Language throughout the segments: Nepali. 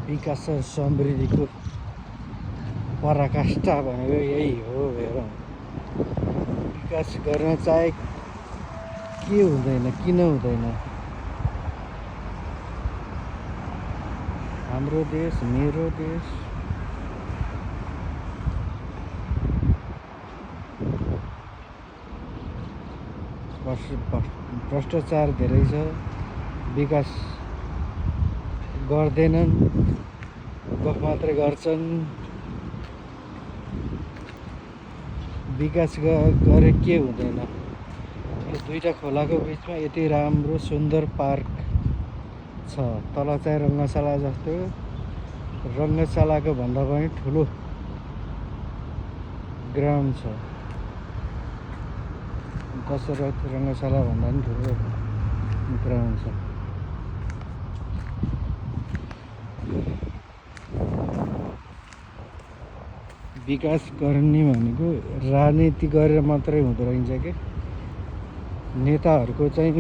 विकास र समृद्धिको पराकाष्ठा भनेको यही हो। हेरौँ, विकास गर्न चाहे के हुँदैन, किन हुँदैन? हाम्रो देश, मेरो देश, भ्रष्टाचार धेरै छ, विकास गर्दैनन्, गफ मात्रै गर्छन्। विकास गरे के हुँदैन? यो दुईटा खोलाको बिचमा यति राम्रो सुन्दर पार्क छ। तल चाहिँ रङ्गशाला जस्तो, रङ्गशालाको भन्दा पनि ठुलो ग्राउन्ड छ। दशरथ रङ्गशाला भन्दा पनि ठुलो ग्राउन्ड छ। विकास गर्ने भनेको राजनीति गरेर मात्रै हुँदो रहेछ के। नेताहरूको चाहिँ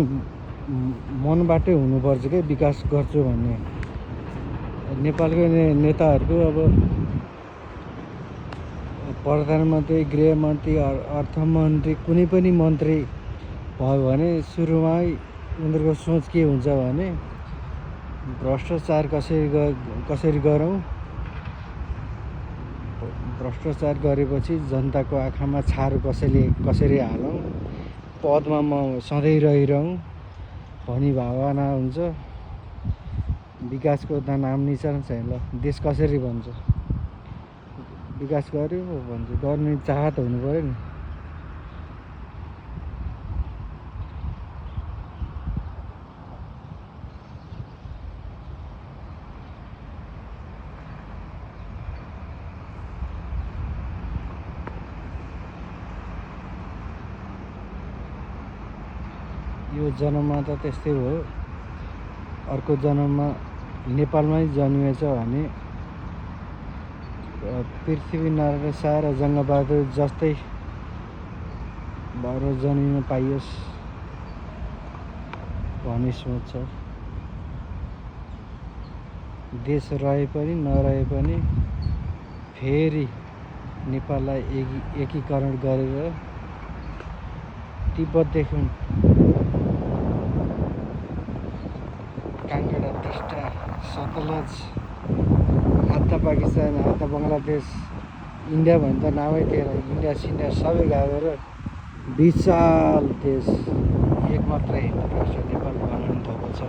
मनबाटै हुनुपर्छ के विकास गर्छु भन्ने। नेपालको नेताहरूको अब प्रधानमन्त्री, गृहमन्त्री, अर्थमन्त्री, कुनै पनि मन्त्री भयो भने सुरुमै उनीहरूको सोच के हुन्छ भने भ्रष्टाचार कसरी गरौँ, भ्रष्टाचार गरेपछि जनताको आँखामा छारो कसरी हालौँ, पदमा म सधैँ रहिरहँ भनी भावना हुन्छ। विकासको त नाम निशान छैन। ल देश कसरी भन्छ? विकास गर्यो भन्छ, गर्ने चाहत हुनु पऱ्यो नि। यो जन्ममा त त्यस्तै भयो। अर्को जन्ममा नेपालमै जन्मिएछ भने पृथ्वीनारायण शाह र जङ्गबहादुर जस्तै भएर जन्मिन पाइयोस् भन्ने सोच छ। देश रहे पनि नरहे पनि फेरि नेपाललाई एकीकरण गरेर तिब्बतदेखि काङ्गडा, टिस्टा, सतलज, आधा पाकिस्तान, आधा बङ्गलादेश, इन्डिया भने त नामै थिएन। इन्डिया सिन्डिया सबै गाडेर विशाल देश, एक मात्र हिन्दू राष्ट्र नेपाल बनाउनु भएको छ।